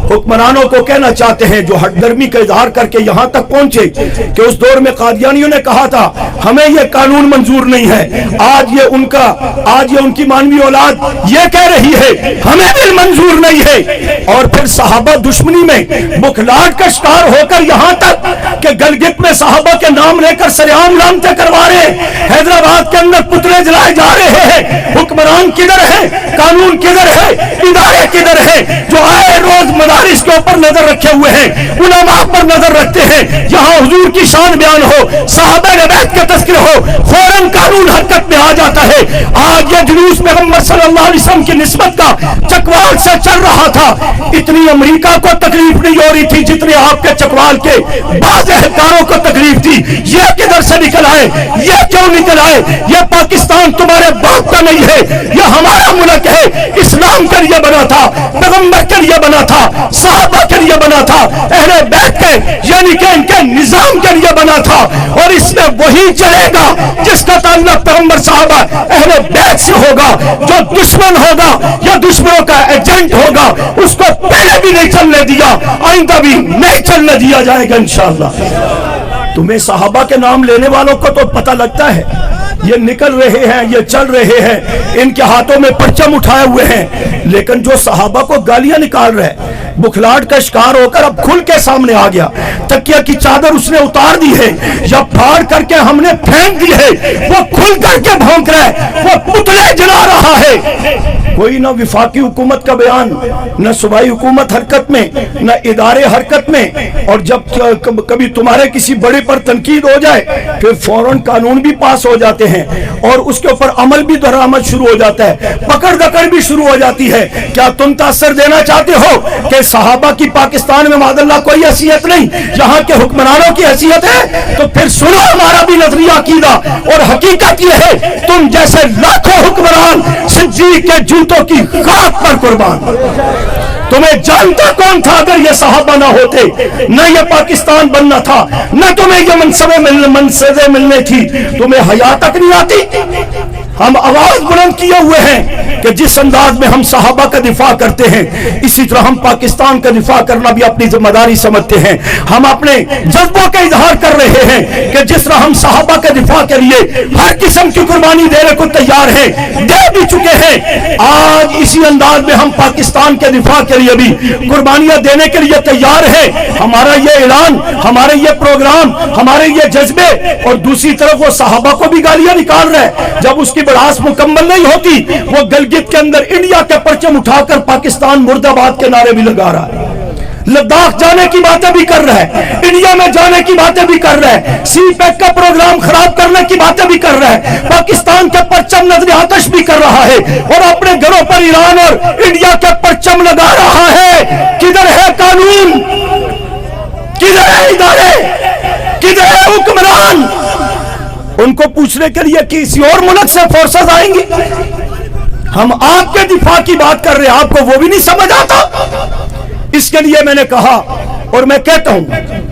حکمرانوں کو کہنا چاہتے ہیں جو ہٹ درمی کا اظہار کر کے یہاں تک پہنچے کہ اس دور میں قادیانیوں نے کہا تھا ہمیں یہ قانون منظور نہیں ہے. آج یہ ان کی مانوی اولاد یہ کہہ رہی ہے ہمیں بھی منظور نہیں ہے. اور پھر صحابہ دشمنی میں بکھلاہٹ کا شکار ہو کر یہاں تک کہ گلگت میں صحابہ کے نام لے کر سرعام لانتے کروا رہے ہیں, حیدرآباد کے اندر پتلے جلائے جا رہے ہیں. حکمران کدھر ہے؟ قانون کدھر ہے؟ ادارے کدھر ہیں جو آئے روز مدارس کے اوپر نظر رکھے ہوئے ہیں، علماء پر نظر رکھتے ہیں؟ یہاں حضور کی شان بیان ہو، صحابہ بیت کا تذکرہ ہو، فوراً قانون حرکت میں آ جاتا ہے۔ آج یہ جلوس پیغمبر صلی اللہ علیہ وسلم کی نسبت کا چکوال سے چل رہا تھا، اتنی امریکہ کو تکلیف نہیں ہو رہی تھی جتنی آپ کے چکوال کے بعض اہلکاروں کو تکلیف تھی۔ یہ کدھر سے نکل آئے؟ یہ کیوں نکل آئے؟ یہ پاکستان تمہارے باپ کا نہیں ہے، یہ ہمارا ملک ہے۔ اسلام کے لیے بنا تھا، پیغمبر کے لیے بنا تھا، صحابہ کے لیے بنا تھا، اہل بیت کے یعنی کہ ان کے نظام کے لیے بنا تھا، اور اس میں وہی چلے گا جس کا تعلق پیغمبر صحابہ اہل بیت سے ہوگا۔ جو دشمن ہوگا یا دشمنوں کا ایجنٹ ہوگا اس کو پہلے بھی نہیں چلنے دیا، آئندہ بھی نہیں چلنے دیا جائے گا انشاءاللہ۔ تمہیں صحابہ کے نام لینے والوں کو تو پتہ لگتا ہے، یہ نکل رہے ہیں، یہ چل رہے ہیں، ان کے ہاتھوں میں پرچم اٹھائے ہوئے ہیں، لیکن جو صحابہ کو گالیاں نکال رہے ہیں، بخلاہٹ کا شکار ہو کر اب کھل کے سامنے آ گیا، تکیہ کی چادر اس نے اتار دی ہے یا پھاڑ کر کے ہم نے پھینک دی ہے، وہ کھل کر کے بھونک رہا ہے، وہ پتلے جلا رہا ہے۔ کوئی نہ وفاقی حکومت کا بیان، نہ صوبائی حکومت حرکت میں، نہ ادارے حرکت میں، اور جب کبھی تمہارے کسی بڑے پر تنقید ہو جائے پھر فوراً قانون بھی پاس ہو جاتے ہیں اور اس کے اوپر عمل بھی درآمد شروع ہو جاتا ہے، پکڑ دکڑ بھی شروع ہو جاتی ہے۔ کیا تم تاثر دینا چاہتے ہو کہ صحابہ کی پاکستان میں معاذ اللہ کوئی حیثیت نہیں، یہاں کے حکمرانوں کی حیثیت ہے؟ تو پھر سنو ہمارا بھی نظریہ عقیدہ، اور حقیقت یہ ہے تم جیسے لاکھوں حکمران صدیق کے جوتوں کی خاک پر قربان۔ تمہیں جانتا کون تھا اگر یہ صحابہ نہ ہوتے؟ نہ یہ پاکستان بننا تھا، نہ تمہیں یہ منصبیں ملنے تھی، تمہیں حیا تک نہیں آتی۔ ہم آواز بلند کیے ہوئے ہیں کہ جس انداز میں ہم صحابہ کا دفاع کرتے ہیں اسی طرح ہم پاکستان کا دفاع کرنا بھی اپنی ذمہ داری سمجھتے ہیں۔ ہم اپنے جذبوں کا اظہار کر رہے ہیں کہ جس طرح ہم صحابہ کے دفاع کے لیے ہر قسم کی قربانی دینے کو تیار ہیں، دے بھی چکے ہیں، آج اسی انداز میں ہم پاکستان کے دفاع کے لیے بھی قربانیاں دینے کے لیے تیار ہیں۔ ہمارا یہ اعلان، ہمارے یہ پروگرام، ہمارے یہ جذبے، اور دوسری طرف وہ صحابہ کو بھی گالیاں نکال رہے ہیں۔ جب اس کی بڑاس مکمل نہیں ہوتی وہ گلگت کے اندر انڈیا کے پرچم اٹھا کر پاکستان مرد آباد کے نعرے بھی لگا رہا ہے، لداخ جانے کی باتیں بھی کر رہا ہے، انڈیا میں جانے کی باتیں بھی کر رہا ہے، سی پیک کا پروگرام خراب کرنے کی باتیں بھی کر رہا ہے، پاکستان کے پرچم نظر آتش بھی کر رہا ہے، اور اپنے گھروں پر ایران اور انڈیا کے پرچم لگا رہا ہے۔ کدھر ہے قانون؟ کدھر ہے ادارے؟ کدھر ہے حکمران؟ ان کو پوچھنے کے لیے کسی اور ملک سے فورسز آئیں گی؟ ہم آپ کے دفاع کی بات کر رہے ہیں، آپ کو وہ بھی نہیں سمجھ آتا؟ اس کے لیے میں نے کہا اور میں کہتا ہوں،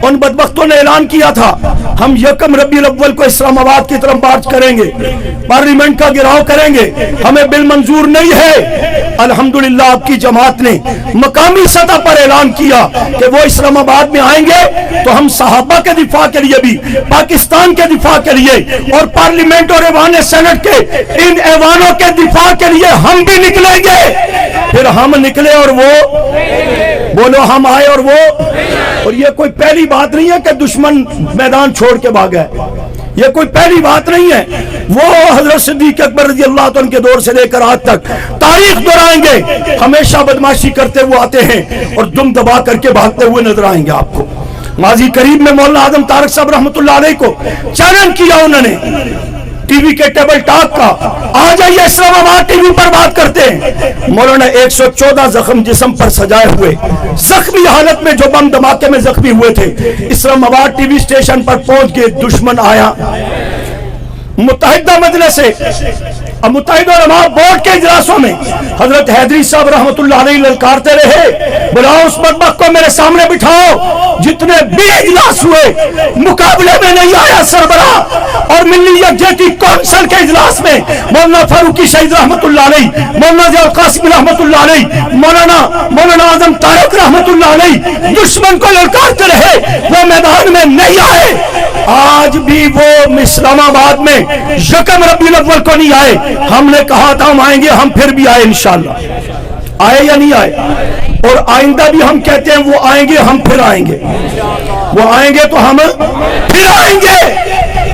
ان بدبختوں نے اعلان کیا تھا ہم یکم ربیع الاول کو اسلام آباد کی طرف مارچ کریں گے، پارلیمنٹ کا گھیراؤ کریں گے، ہمیں بل منظور نہیں ہے۔ الحمدللہ آپ کی جماعت نے مقامی سطح پر اعلان کیا کہ وہ اسلام آباد میں آئیں گے تو ہم صحابہ کے دفاع کے لیے بھی، پاکستان کے دفاع کے لیے، اور پارلیمنٹ اور ایوان سینٹ کے ان ایوانوں کے دفاع کے لیے ہم بھی نکلیں گے۔ پھر ہم نکلے اور وہ بولو، ہم آئے اور وہ، اور یہ کوئی پہلی بات نہیں ہے کہ دشمن میدان چھوڑ کے بھاگا ہے، یہ کوئی پہلی بات نہیں ہے۔ وہ حضرت صدیق اکبر رضی اللہ عنہ کے دور سے لے کر آج تک تاریخ دہرائیں گے، ہمیشہ بدماشی کرتے ہوئے آتے ہیں اور دم دبا کر کے بھاگتے ہوئے نظر آئیں گے آپ کو۔ ماضی قریب میں مولانا اعظم طارق صاحب رحمۃ اللہ علیہ کو چیلنج کیا انہوں نے ٹی وی کے ٹیبل ٹاک کا، آ جائیے اسلام آباد ٹی وی پر بات کرتے ہیں۔ مولانا 114 زخم جسم پر سجائے ہوئے زخمی حالت میں جو بم دھماکے میں زخمی ہوئے تھے اسلام آباد ٹی وی اسٹیشن پر پہنچ کے دشمن آیا۔ متحدہ مجلس سے متحدہ علماء بورڈ کے اجلاسوں میں حضرت حیدری صاحب رحمۃ اللہ علیہ للکارتے رہے، بلاؤ اس بدبخت کو میرے سامنے بٹھاؤ۔ جتنے بھی اجلاس ہوئے مقابلے میں نہیں آیا سربراہ، اور ملی یکجہتی کونسل کے اجلاس میں مولانا فاروقی شہید رحمۃ اللہ علیہ، مولانا ضیاء القاسمی رحمۃ اللہ علیہ، مولانا اعظم طارق رحمۃ اللہ علیہ دشمن کو للکارتے رہے، وہ میدان میں نہیں آئے۔ آج بھی وہ اسلام آباد میں یکم ربیع الاول کو نہیں آئے۔ ہم نے کہا تھا ہم آئیں گے، ہم پھر بھی آئے انشاءاللہ۔ آئے یا نہیں آئے؟ اور آئندہ بھی ہم کہتے ہیں وہ آئیں گے، ہم پھر آئیں گے، وہ آئیں گے تو ہم پھر آئیں گے،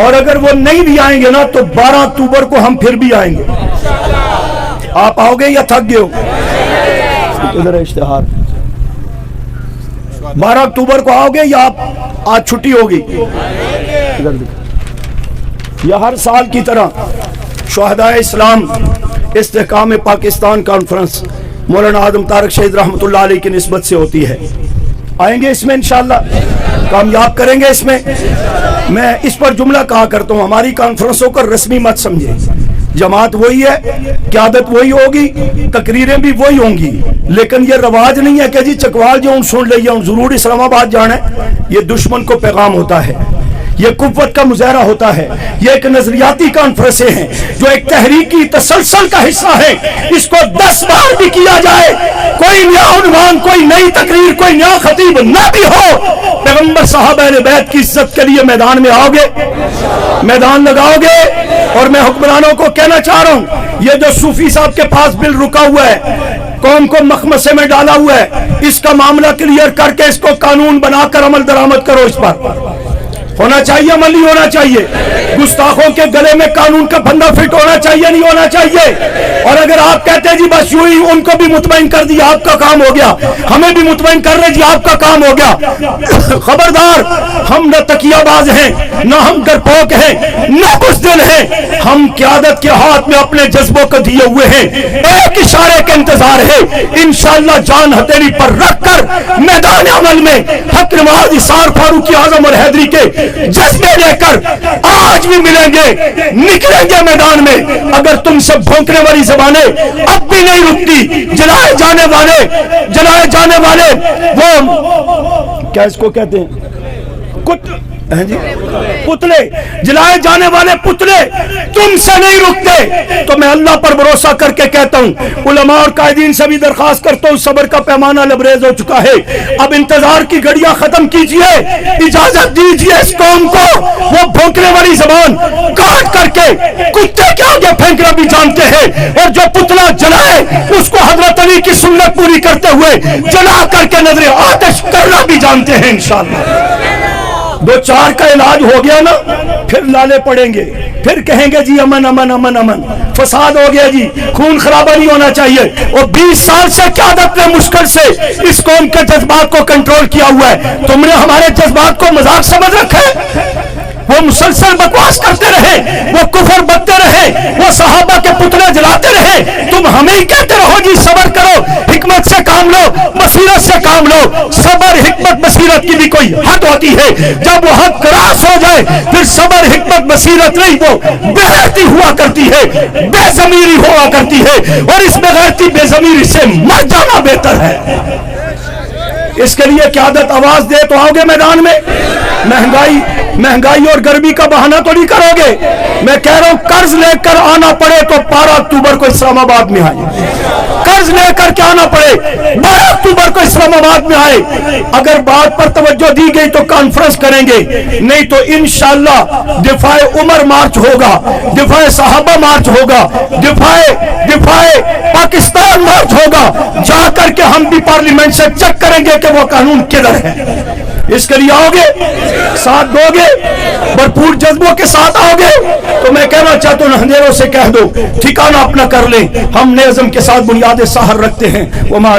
اور اگر وہ نہیں بھی آئیں گے نا تو 12 اکتوبر کو ہم پھر بھی آئیں گے۔ آپ آؤ گے یا تھک گئے ہو؟ ادھر اشتہار 12 اکتوبر کو آؤ گے یا آپ آج چھٹی ہوگی؟ یا ہر سال کی طرح شہدائے اسلام استحکام پاکستان کانفرنس مولانا آدم طارق شہید رحمۃ اللہ علیہ کی نسبت سے ہوتی ہے، آئیں گے اس میں انشاءاللہ، کامیاب کریں گے اس میں۔ میں اس پر جملہ کہا کرتا ہوں، ہماری کانفرنسوں کو رسمی مت سمجھے، جماعت وہی ہے، قیادت وہی ہوگی، تقریریں بھی وہی ہوں گی، لیکن یہ رواج نہیں ہے کہ جی چکوال جو سن لیا ہوں ضرور اسلام آباد جانا ہے۔ یہ دشمن کو پیغام ہوتا ہے، یہ قوت کا مظاہرہ ہوتا ہے، یہ ایک نظریاتی کانفرنسیں ہیں جو ایک تحریکی تسلسل کا حصہ ہے۔ اس کو 10 بار بھی کیا جائے، کوئی نیا عنوان، کوئی نئی تقریر، کوئی نیا خطیب نہ بھی ہو، پیغمبر صحابہ اہل بیت کی عزت کے لیے میدان میں آؤ گے، میدان لگاؤ گے۔ اور میں حکمرانوں کو کہنا چاہ رہا ہوں، یہ جو صوفی صاحب کے پاس بل رکا ہوا ہے، قوم کو مخمصے میں ڈالا ہوا ہے، اس کا معاملہ کلیئر کر کے اس کو قانون بنا کر عمل درآمد کرو۔ اس پر ہونا چاہیے، عمل نہیں ہونا چاہیے۔ گستاخوں کے گلے میں قانون کا پھندا فٹ ہونا چاہیے، نہیں ہونا چاہیے۔ اور اگر آپ کہتے ہیں جی بس یوں ہی ان کو بھی مطمئن کر دیا آپ کا کام ہو گیا، ہمیں بھی مطمئن کر رہے جی آپ کا کام ہو گیا، خبردار، ہم نہ تکیہ باز ہیں، نہ ہم ڈرپوک ہیں، نہ بزدل ہیں، ہم قیادت کے ہاتھ میں اپنے جذبوں کو دیے ہوئے ہیں، ایک اشارے کا انتظار ہے، انشاءاللہ جان ہتھیلی پر رکھ کر میدان عمل میں حق نواز اسار فاروقی اعظم اور حیدری کے جذبے لے کر آج بھی ملیں گے، نکلیں گے میدان میں۔ اگر تم سے بھونکنے والی زبانیں اب بھی نہیں رکتی، جلائے جانے والے وہ کیا اس کو کہتے ہیں، پتلے، جلائے جانے والے پتلے تم سے نہیں رکتے۔ تو میں اللہ پر بھروسہ کر کے کہتا ہوں، علماء اور قائدین سے بھی درخواست کرتا ہوں، صبر کا پیمانہ لبریز ہو چکا ہے، اب انتظار کی گھڑیاں ختم کیجئے، اجازت دیجئے اس قوم کو وہ بھونکنے والی زبان کاٹ کر کے کتے کے آگے پھینکنا بھی جانتے ہیں، اور جو پتلا جلائے اس کو حضرت علی کی سنت پوری کرتے ہوئے جلا کر کے نظر آتش کرنا بھی جانتے ہیں انشاءاللہ۔ 2-4 کا علاج ہو گیا نا، پھر لالے پڑیں گے، پھر کہیں گے جی امن امن امن امن، فساد ہو گیا جی، خون خرابہ نہیں ہونا چاہیے۔ اور 20 سال سے قیادت نے مشکل سے اس قوم کے جذبات کو کنٹرول کیا ہوا ہے، تم نے ہمارے جذبات کو مذاق سمجھ رکھا ہے؟ وہ مسلسل بکواس کرتے رہے، وہ کفر بکتے رہے، وہ صحابہ کے پتلے جلاتے رہے، تم ہمیں ہی کہتے رہو جی صبر کرو، حکمت سے کام لو، بصیرت سے کام لو۔ صبر حکمت بصیرت کی بھی کوئی حد ہوتی ہے، جب وہ حد کراس ہو جائے پھر صبر حکمت بصیرت نہیں، وہ بے غیرتی ہوا کرتی ہے، بے ضمیری ہوا کرتی ہے، اور اس بے غیرتی بے ضمیری سے مر جانا بہتر ہے۔ اس کے لیے قیادت آواز دے تو آؤ گے میدان میں؟ مہنگائی اور گرمی کا بہانہ تو نہیں کرو گے؟ میں کہہ رہا ہوں قرض لے کر آنا پڑے تو 12 اکتوبر کو اسلام آباد میں آئے، قرض لے کر کے آنا پڑے 12 اکتوبر کو اسلام آباد میں آئے۔ اگر بات پر توجہ دی گئی تو کانفرنس کریں گے، نہیں تو انشاءاللہ دفاع عمر مارچ ہوگا، دفاع صحابہ مارچ ہوگا، دفاع پاکستان مارچ ہوگا، جا کر کے ہم بھی پارلیمنٹ سے چیک کریں گے کہ وہ قانون کدھر ہے۔ اس کے لیے آؤ گے، ساتھ دو گے، بھرپور جذبوں کے ساتھ آؤ گے؟ تو میں کہنا چاہتا ہوں اندھیروں سے کہہ دو ٹھکانہ اپنا کر لیں، ہم نظم کے ساتھ بنیاد سحر رکھتے ہیں۔ وما